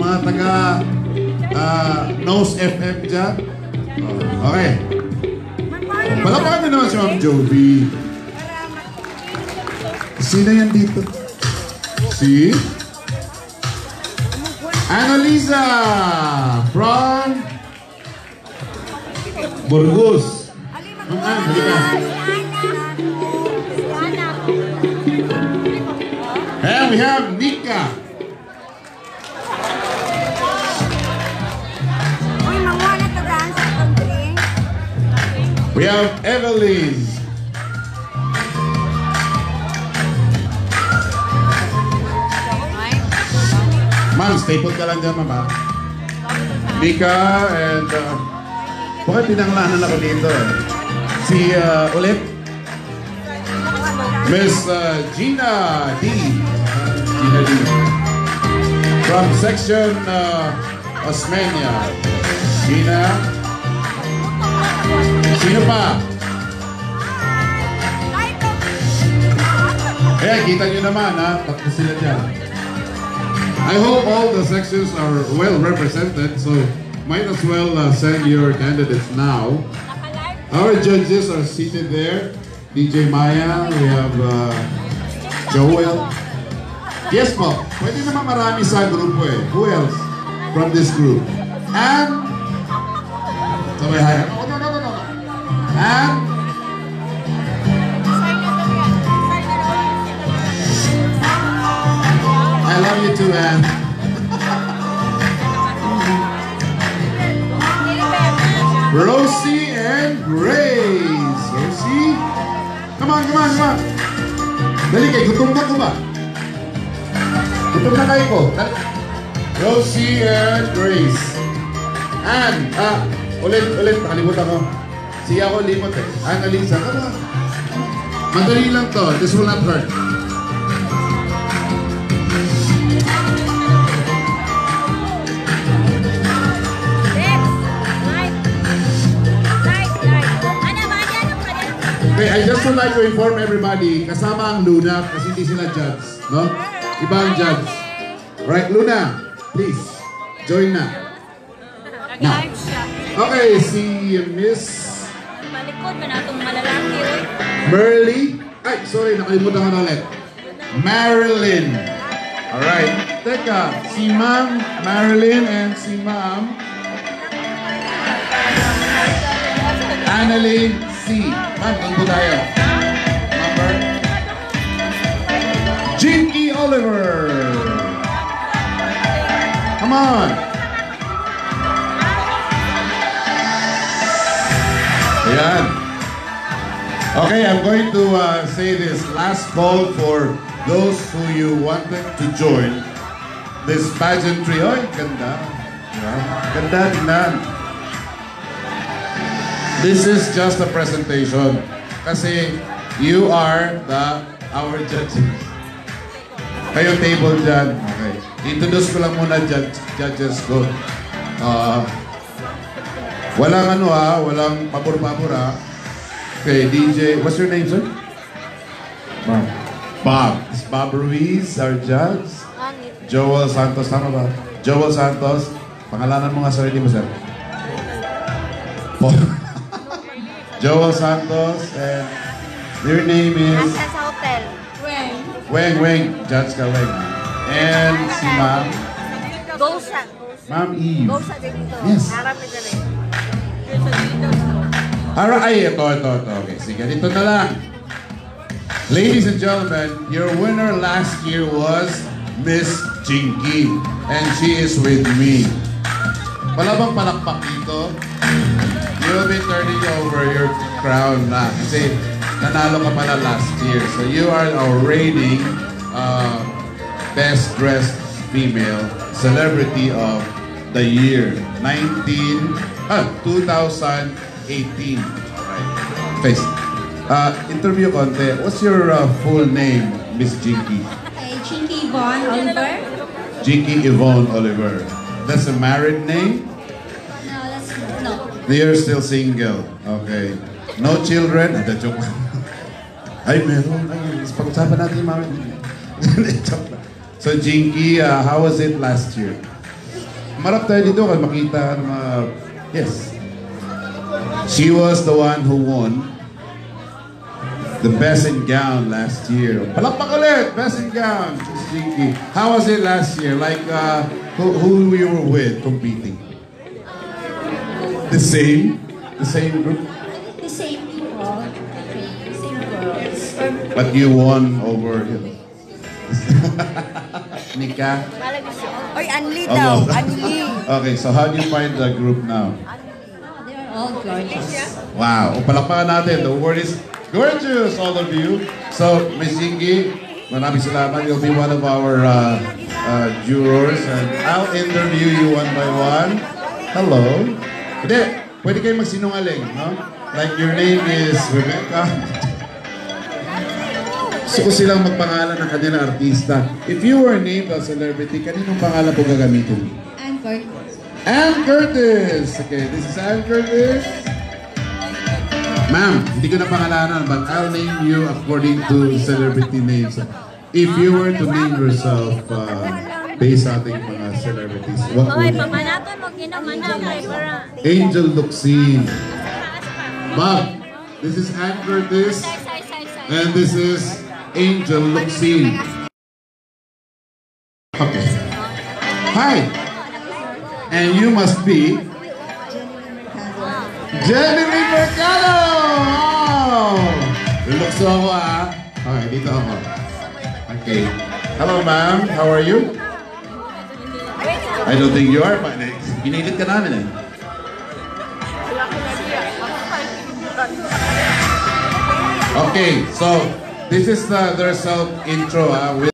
mga taga Nose FM dyan. Okay. Palapakan na naman si Ma'am Jovi. Sino yan dito? Si Annalisa from Burgos. And we have Nika. We have Evelyn. Ma'am, staple ka lang dyan, ma'am. Nika and... bakit pinanglanan ako dito? Si ulit? Miss Gina D. Gina D. From section Osmeña. Gina. Sino pa? Kaya kita nyo naman ha. Tatlo sila dyan. I hope all the sections are well represented, so might as well send your candidates now. Our judges are seated there. DJ Maya, we have Joel. Yes po, pwede naman marami sa grupo eh. Who else from this group? And sabay haya. No. And I love you too, Anne. Rosie and Grace. Rosie? Come on. Dali kayo, gutom na ko ba? Gutom na kayo ko. Rosie and Grace. Anne, ulit, nakalimutan ko. Siya ako limot eh. Annalisa, come on. Madali lang to, this will not hurt. Okay, I just would like to inform everybody, kasama ang Luna kasi hindi sila judge, no? Iba ang judge. Right, Luna, please, join na. Now. Okay, si Miss... Malikod ba na itong malalaki, oy? Merly. Ay, sorry, nakalimutan ko na ulit. Marilyn. Alright. Teka, si Ma'am Marilyn and si Ma'am Annalyn C. Ma'am, tingko tayo. Number Jinky Oliver. Come on. Ayan. Okay, I'm going to say this last call for those who you wanted to join this pageantry. Oy, ganda. Ganda, tingnan. This is just a presentation. Kasi you are our judges. Kayo table dyan. Okay. Introduce ko lang muna judges ko. Walang walang pabor-pabor ha. Okay, DJ, what's your name, sir? Bob. Bob. It's Bob Ruiz, our judge. Joel Santos, tama ba? Joel Santos. Pangalanan mo nga sarili mo, sir. Joel Santos, and your name is? Nasa sa hotel. Weng. Judge ka, Weng. And si Ma'am? Gosa. Ma'am Eve. Gosa din ito. Yes. Harap ito rin. Ito. Okay, sige, dito na lang. Ladies and gentlemen, your winner last year was Miss Jinky. And she is with me. Wala bang palakpak dito? You'll be turning over your crown na. Kasi nanalo ka pala last year. So you are our reigning best dressed female celebrity of the year 2018. Right. Face. Interview konti. What's your full name, Miss Jinky? Jinky Yvonne Oliver. Jinky Yvonne Oliver. That's a married name? No. You're still single. Okay. No children? Joke lang. Ay, meron. Pag-usapan natin yung mami. So, Jinky, how was it last year? Marap tayo dito kasi makita ng mga... Yes. She was the one who won the best in gown last year. Palakpak ulit! Best in gown, Miss Jinky. How was it last year? Like, who you were with competing? The same? The same group? The same people. The same girls. But you won over him. Nika? Oy, Anli daw. Anli. Okay, so how do you find the group now? They're all gorgeous. Wow, palakpakan natin. The word is gorgeous, all of you. So, Miss Jinky, maraming salamat. You'll be one of our jurors and I'll interview you one by one. Hello. Hindi, pwede kayo magsinungaling, no? Like your name is Rebecca. Gusto ko silang magpangalan ng kanilang artista. If you were named a celebrity, kaninong pangalan po gagamitin? Ann Curtis. Ann Curtis! Okay, this is Ann Curtis. Ma'am, hindi ko na pangalanan, but I'll name you according to celebrity names. If you were to name yourself based sa ating mga celebrities, what would you? Angel Luxine. Bob, this is Ann Curtis, and this is Angel Luxine. Okay. Hi. And you must be Jenny Mercado! Wow! Lulukso ako Okay, dito ako. Okay. Hello ma'am, how are you? I don't think you are, but pinilit ka namin eh. Okay, so this is their self intro with